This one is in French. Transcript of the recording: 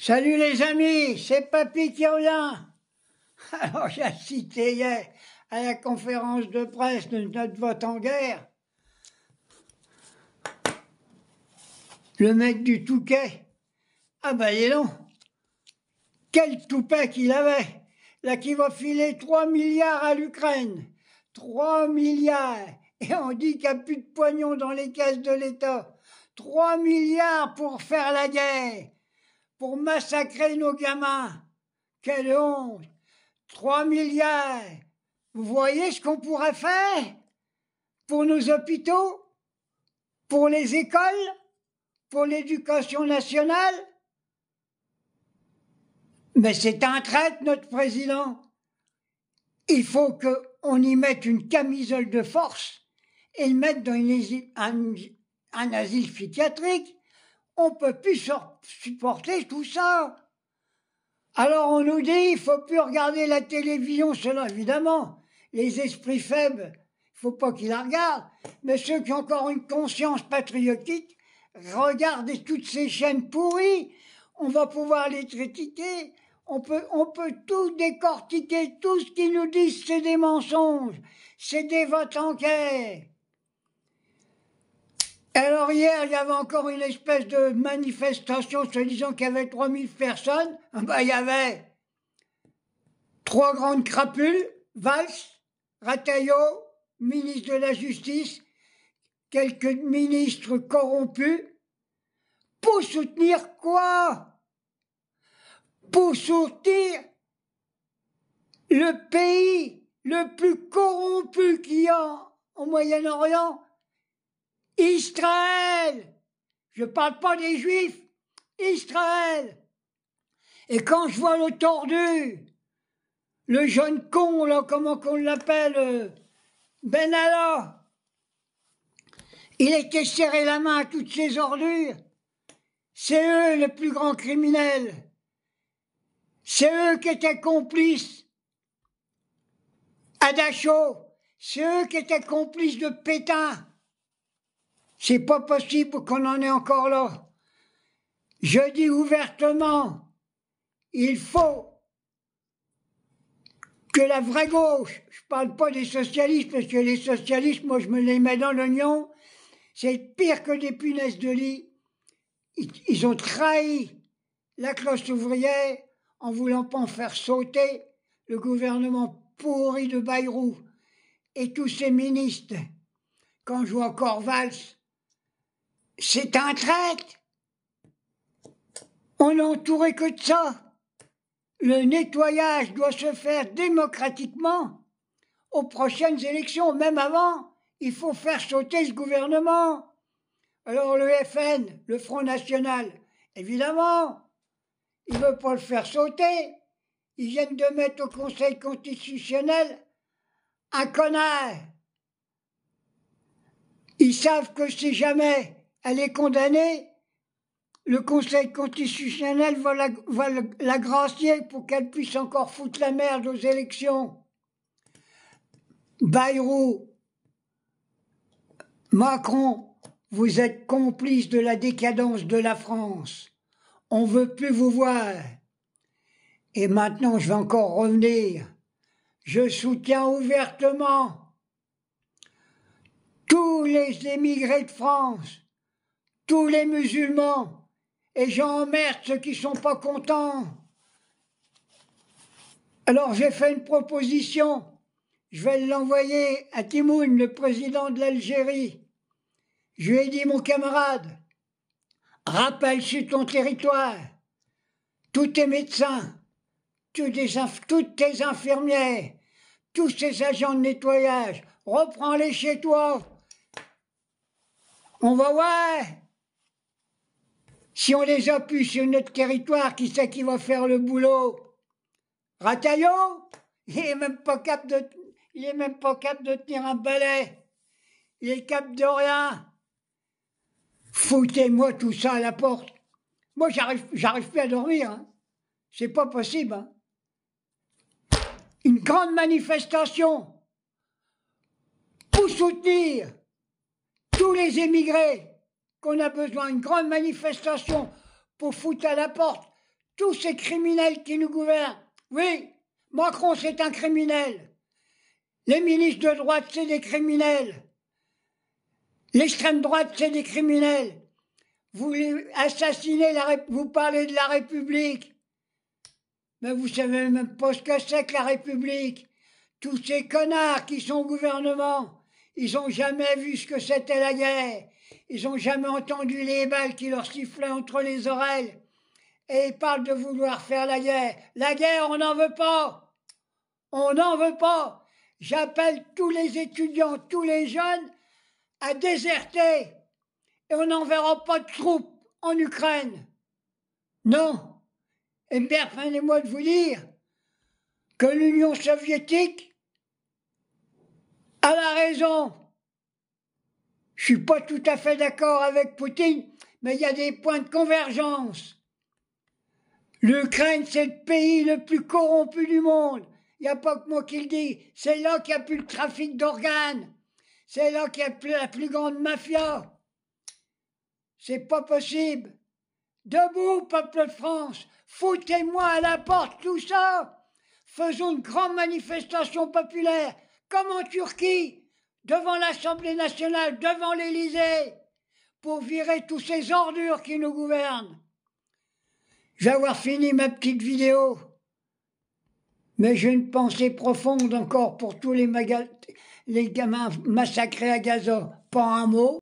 Salut les amis, c'est Papy qui revient. Alors j'ai assisté hier à la conférence de presse de notre vote en guerre. Le mec du Touquet. Ah ben dis donc, quel toupet qu'il avait. Là qui va filer 3 milliards à l'Ukraine. 3 milliards. Et on dit qu'il n'y a plus de pognon dans les caisses de l'État. 3 milliards pour faire la guerre. Pour massacrer nos gamins. Quelle honte! 3 milliards! Vous voyez ce qu'on pourrait faire pour nos hôpitaux, pour les écoles, pour l'éducation nationale? Mais c'est un traître, notre président. Il faut qu'on y mette une camisole de force et le mettre dans un asile psychiatrique. On ne peut plus supporter tout ça. Alors on nous dit, il ne faut plus regarder la télévision, cela évidemment. Les esprits faibles, il ne faut pas qu'ils la regardent. Mais ceux qui ont encore une conscience patriotique, regardez toutes ces chaînes pourries. On va pouvoir les critiquer. On peut tout décortiquer. Tout ce qu'ils nous disent, c'est des mensonges. C'est des votes en guerre. Alors hier, il y avait encore une espèce de manifestation se disant qu'il y avait 3000 personnes. Ben, il y avait 3 grandes crapules, Valls, Rataillot, ministre de la Justice, quelques ministres corrompus. Pour soutenir quoi? Pour soutenir le pays le plus corrompu qu'il y a au Moyen-Orient, Israël. Je ne parle pas des Juifs, Israël. Et quand je vois le tordu, le jeune con, là, comment qu'on l'appelle, Benalla, il était serré la main à toutes ces ordures. C'est eux les plus grands criminels. C'est eux qui étaient complices à Dachau. C'est eux qui étaient complices de Pétain. C'est pas possible qu'on en est encore là. Je dis ouvertement, il faut que la vraie gauche, je parle pas des socialistes, parce que les socialistes, moi je me les mets dans l'oignon, c'est pire que des punaises de lit. Ils ont trahi la classe ouvrière en voulant pas en faire sauter le gouvernement pourri de Bayrou et tous ces ministres. Quand je vois encore Valls, c'est un traître. On n'est entouré que de ça. Le nettoyage doit se faire démocratiquement aux prochaines élections, même avant. Il faut faire sauter ce gouvernement. Alors le FN, le Front National, évidemment, il ne veut pas le faire sauter. Ils viennent de mettre au Conseil constitutionnel un connard. Ils savent que si jamais elle est condamnée, le Conseil constitutionnel va la gracier pour qu'elle puisse encore foutre la merde aux élections. Bayrou, Macron, vous êtes complices de la décadence de la France. On ne veut plus vous voir. Et maintenant, je vais encore revenir. Je soutiens ouvertement tous les émigrés de France, tous les musulmans, et j'emmerde ceux qui ne sont pas contents. Alors j'ai fait une proposition. Je vais l'envoyer à Timoun, le président de l'Algérie. Je lui ai dit, mon camarade, rappelle sur ton territoire tous tes médecins, toutes tes infirmières, tous ces agents de nettoyage, reprends-les chez toi. On va voir. Si on les appuie sur notre territoire, qui c'est qui va faire le boulot? Rataillot, il n'est même pas capable de tenir un balai. Il est capable de rien. Foutez-moi tout ça à la porte. Moi, j'arrive plus à dormir. Hein. C'est pas possible. Hein. Une grande manifestation pour soutenir tous les émigrés qu'on a besoin. Une grande manifestation pour foutre à la porte tous ces criminels qui nous gouvernent. Oui, Macron c'est un criminel. Les ministres de droite c'est des criminels. L'extrême droite c'est des criminels. Vous assassinez vous parlez de la République. Mais vous savez même pas ce que c'est que la République. Tous ces connards qui sont au gouvernement, ils n'ont jamais vu ce que c'était la guerre. Ils n'ont jamais entendu les balles qui leur sifflaient entre les oreilles. Et ils parlent de vouloir faire la guerre. La guerre, on n'en veut pas. On n'en veut pas. J'appelle tous les étudiants, tous les jeunes à déserter. Et on n'enverra pas de troupes en Ukraine. Non. Et permettez-moi de vous dire que l'Union soviétique a la raison. Je ne suis pas tout à fait d'accord avec Poutine, mais il y a des points de convergence. L'Ukraine, c'est le pays le plus corrompu du monde. Il n'y a pas que moi qui le dis. C'est là qu'il n'y a plus le trafic d'organes. C'est là qu'il y a la plus grande mafia. C'est pas possible. Debout, peuple de France. Foutez-moi à la porte tout ça. Faisons une grande manifestation populaire, comme en Turquie, devant l'Assemblée nationale, devant l'Élysée, pour virer tous ces ordures qui nous gouvernent. Je vais avoir fini ma petite vidéo, mais j'ai une pensée profonde encore pour tous les gamins massacrés à Gaza. Pas un mot.